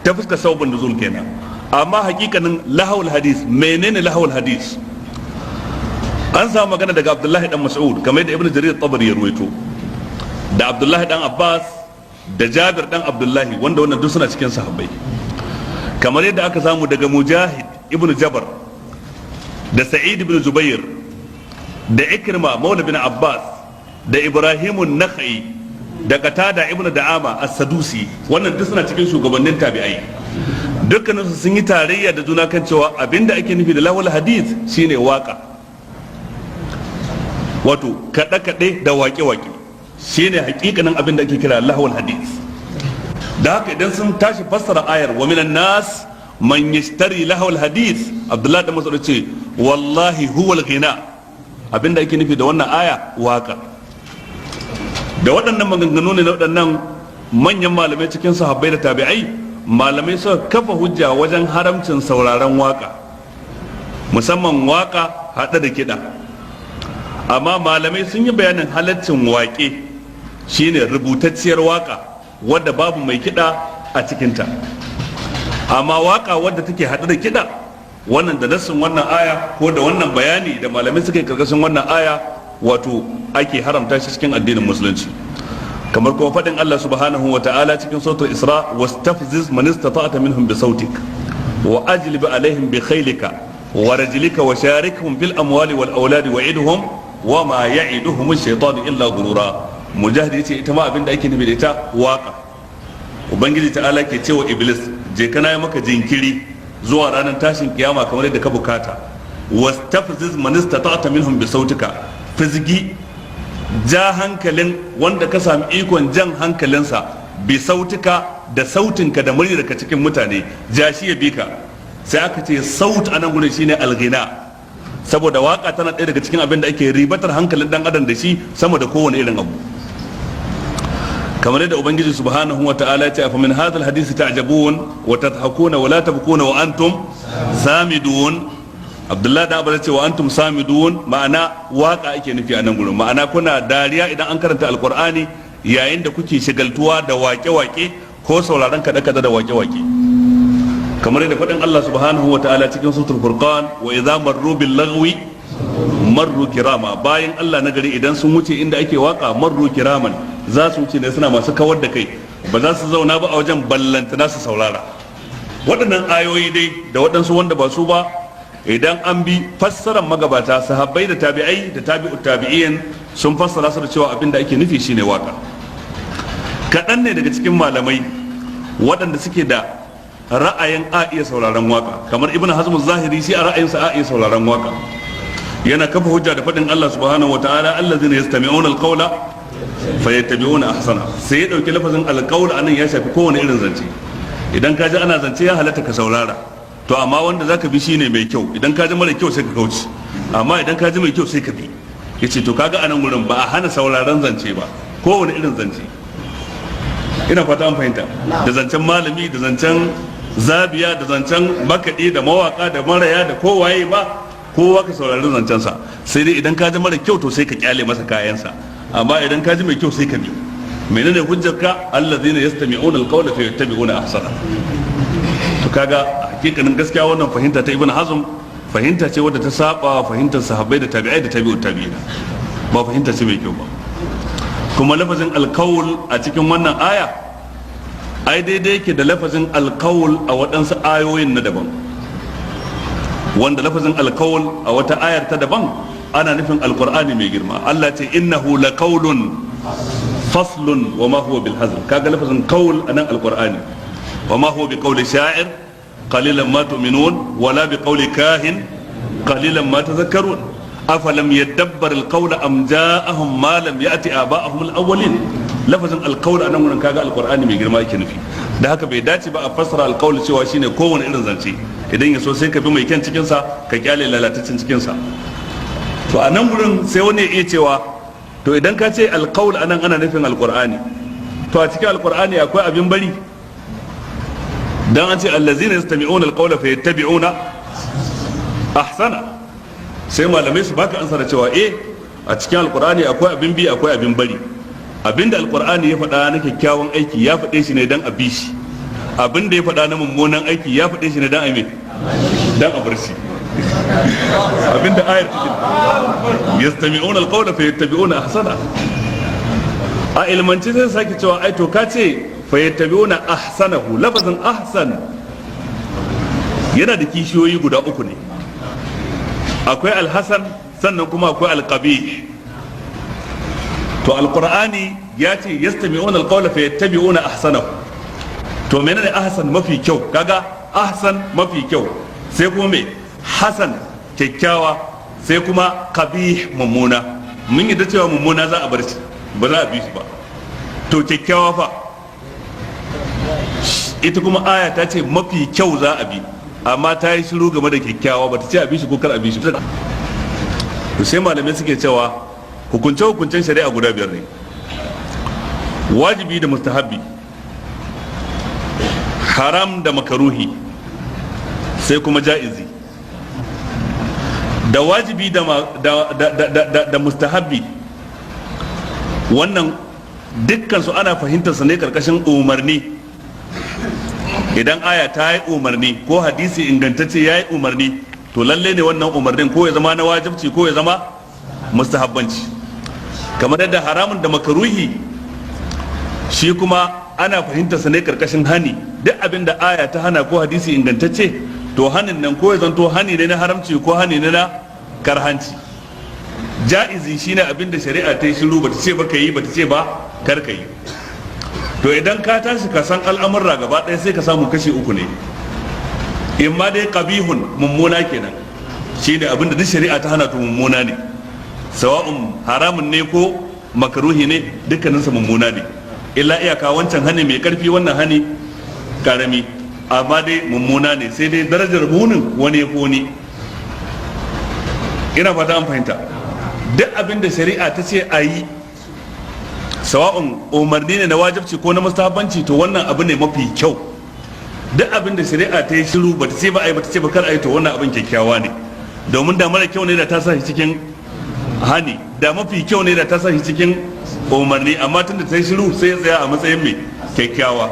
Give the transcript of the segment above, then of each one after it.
ta fuskar sababin nuzul kenan. Amma hakikanin lahawul hadis, menene lahawul hadis? An samu magana daga Abdullahi dan Mas'ud kamar da Ibn Jarir at-Tabari ya ruwaito, da Abdullahi dan Abbas, da Jabir dan Abdullahi, wanda wannan duk suna cikin sahabbai. Kamar yadda aka samu daga Mujahid ibn Jabar, da Sa'id ibn Zubair, da Ikrima maula bin Abbas, da Ibrahim an-Nakhai, da Qatada ibn Da'ama as-Sadusi, wannan duk suna cikin shugabannin tabi'ai. Dukkaninsu sun yi tarayya da juna kan cewa abinda ake nufi da lahul hadith shine waka, wato kaɗe-kaɗe da waƙe-waƙe shine hakikanin abinda ake kira lahul hadith. Da haka idan sun tashi fassara ayar wa minan nas man yashtari lahul hadith, Abdullahi da Mas'ud ce wallahi huwal ghina, abinda ake nufi da wannan aya waka. Da waɗannan maganganu ne na waɗannan manyan malamai cikin sahabbai da tabi'ai, malamai suka kafa hujja wajen haramcin sauraron waka, musamman waka haɗe da kiɗa. Amma malamai sun yi bayanin halaccin waƙe shine rubutacciyar waka wadda babu mai kiɗa a cikinta. Amma waka wadda take haɗe da kiɗa, wannan da nassin wannan aya ko da wannan bayani da malamai suka yi karkashin wannan aya, wato ake haramta shi cikin addinin musulunci. Kamar kuma faɗin Allah subhanahu wa ta'ala cikin suratul Isra, wastafziz man istata'ta minhum bi sautik wa ajlib alaihim bi khaylika wa rajlika wa sharikhum fil amwali wal auladi wa idhum wa ma ya'iduhum ash-shaytanu illa ghurura. Mujahid yace ita ma abinda ake nufi da ita waka. Ubangiji ta'ala ke cewa Iblis, je kana yi maka jinkiri zuwa ranar tashin kiyama kamar yadda ka bukata. Wastafziz man istata'ta minhum bi sautika, fizgi ja hankalin wanda ka sami ikon jan hankalinsa bi sautuka da sautinka da muryarka cikin mutane, ja shi ya bi ka. Sai aka ce saut anan gurin shine alghina, saboda waka tana ɗaya daga cikin abin da ake ribatar hankalin dan adam da shi sama da kowane irin abu. Kamar yadda ubangiji subhanahu wa ta'ala ya ce afa min hadha alhadisi ta'jabun wa tadhakuna wa la tabkuna wa antum samidun. Abdullahi da Abbas ce wa antum samidun, ma'ana waka ake nufi a nan gurin, ma'ana kuna dariya idan an karanta alqur'ani yayin da kuke shigaltuwa da wake-wake ko sauraron kada-kada da wake-wake. Kamar yadda faɗin Allah subhanahu wa ta'ala cikin suratul Furqan, wa idza marru bil lagwi marru kirama, bayan Allah na gari idan sun wuce inda ake waka marru kiraman, za su wuce ne suna masu kawar da kai, ba za su zauna ba a wajen ballantana su saurara. Waɗannan ayoyi dai da waɗansu wanda ba su ba, idan an bi fassarar magabata sahabbai da tabi'ai da tabi'ut tabi'in sun fassara su da cewa abin da ake nufi shine waka. Kaɗan ne daga cikin malamai waɗanda suke da ra'ayin a iya sauraron waka, kamar Ibn Hazm az-Zahiri, shi a ra'ayinsa a iya sauraron waka. Yana kafa hujja da faɗin Allah subhanahu wa ta'ala, allazina yastami'una al-qawla fayattabi'una ahsana. Sai ya dauki lafazin al-qawl anan ya shafi kowane irin zance. Idan ka ji ana zance ya halatta ka saurara, to amma wanda zaka bi shine mai kyau, idan ka ji mara kyau sai ka kauce, amma idan ka ji mai kyau sai ka bi. Yace to kaga anan gurin ba a hana sauraron zance ba, kowane irin zance. Ina fata an fahimta, da zancen malami, da zancen zabiya, da zancen makaɗi, da mawaka, da maraya, da kowaye ba, kowa ka saurari zancensa. Sai dai idan ka ji mara kyau to sai ka kyale masa kayansa, amma idan ka ji mai kyau sai ka bi. Menene hujjarka? allazina yastami'una alqawla fayattabi'una ahsana. To kaga hakikanin gaskiya wannan fahimta ta Ibn Hazm fahimta ce wadda ta saba fahimtar sahabbai da tabi'ai da tabi'ut tabi'ina, ba fahimta ce mai kyau ba. Kuma lafazin alqawl a cikin wannan aya ai daidai yake da lafazin alqawl a waɗansu ayoyin na daban, wanda lafazin alqawl a wata ayar ta daban ana nufin alqur'ani mai girma. Allah ce innahu laqawlun faslun wa ma huwa bil hazl, kaga lafazin qawl anan alqur'ani, wa ma huwa bi qawli sha'ir qalilan ma tu'minun wala bi qawli kahin qalilan ma tadhakkarun afalam yadabbar alqawl am ja'ahum ma lam ya'ti aba'ahum alawwalin. lafazin alqawl anan gurin kaga alqur'ani mai girma yake nufi. Da haka bai dace ba a fassara alqawl cewa shine kowane irin zance, idan ya so sai ka bi mai kyan cikin sa ka kyale lalatacin cikin sa. To a nan gurin sai wani ya iya cewa to idan ka ce alqawl anan ana nufin alqur'ani, to a cikin alqur'ani akwai abin bari? Dan an ce allazina yastami'una alqawla fayattabi'una ahsana, sai malamai su baka ansa da cewa a cikin alqur'ani akwai abin bi akwai abin bari. Abinda alqur'ani ya faɗa na kyakkyawan aiki ya faɗe shi ne dan a bi shi, abin da ya faɗa na mummunan aiki ya faɗe shi ne dan aime dan a bar shi abin da ayar take yastami'una alqawla fayattabi'una ahsana. A ilmanci sai sake cewa ai to ka ce fayattabi'una ahsanahu, lafazin ahsan yana da kishiyoyi guda uku ne, akwai alhasan sannan kuma akwai alqabih. to alqur'ani ya ce yastami'una alqawla fayattabi'una ahsanahu, to menene ahsan? mafi kyau. kaga ahsan mafi kyau, sai kuma me hasan kyakkyawa, sai kuma qabih mummuna. mun yi da cewa mummuna za a bar shi, ba za a bi shi ba. to kyakkyawa fa, ita kuma aya ta ce mafi kyau za a bi, amma ta yi shiru game da kyakkyawa, ba ta ce a bi shi ko kar a bi shi. to sai malamai suke cewa hukunce-hukuncen shari'a guda biyar ne: wajibi da mustahabbi, haram da makaruhi, sai kuma ja'izi. da wajibi da mustahabbi wannan dukkan su ana fahimtar su ne karkashin umarni. idan aya ta yi umarni ko hadisi ingantacce ya yi umarni, to lalle ne wannan umarnin ko ya zama na wajibci ko ya zama mustahabbanci. kamar yadda haramun da makaruhi shi kuma ana fahimtar sa ne karkashin hani. duk abin da aya ta hana ko hadisi ingantacce, to hanin nan ko ya zanto hani ne na haramci ko hani ne na karhanci. ja'izi shine abin da shari'a ta yi shiru, bata ce ba ka yi, bata ce ba kar ka yi. to idan ka tashi ka san al'amurra gaba ɗaya sai ka samu kashi uku ne: in ma dai qabihun, mummuna kenan, shine abin da duk shari'a ta hana to mummuna ne, sawa'un haramun ne ko makaruhi ne, dukkaninsa mummuna ne. illa iyaka wancan hani mai karfi, wannan hani karami, amma dai mummuna ne, sai dai darajar munin wani ya wani. ina fata an fahimta. duk abin da shari'a ta ce a yi, sawa'un umarni ne na wajibci ko na mustahabbanci, to wannan abu ne mafi kyau. duk abin da shari'a ta yi shiru, bata ce ba a yi, bata ce ba kar a yi, to wannan abin kyakkyawa ne. domin da mara kyau ne da ta sa shi cikin hani, da mafi kyau ne da ta sa shi cikin umarni, amma tun da ta yi shiru sai ya tsaya a matsayin mai kyakkyawa.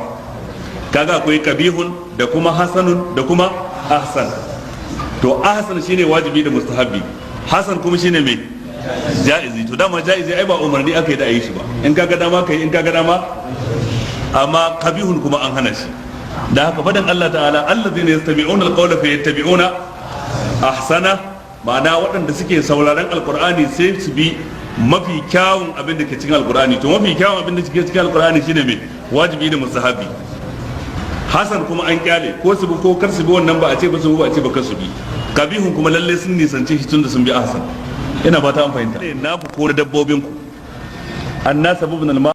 kaga akwai kabihun da kuma hasanun da kuma ahsan. to ahsan shine wajibi da mustahabbi, hasan kuma shine mai ja'izi. to dama ja'izi ai ba umarni aka yi da ayi shi ba, in kaga dama kai, in kaga dama, amma kabihun kuma an hana shi. da haka fadan Allah ta'ala allazina yastami'una alqawla fayattabi'una ahsana, ma'ana waɗanda suke sauraron alqur'ani sai su bi mafi kyawun abin da ke cikin alqur'ani. to mafi kyawun abin da ke cikin alqur'ani shine mai wajibi da mustahabi. hasan kuma an kyale, ko su bi ko kar su bi, wannan ba a ce ba su bi, ba a ce ba kar su bi. kabihun kuma lalle sun nisance shi tun da sun bi ahsan. ina fata an fahimta. na ku kore dabbobin ku, annas sababun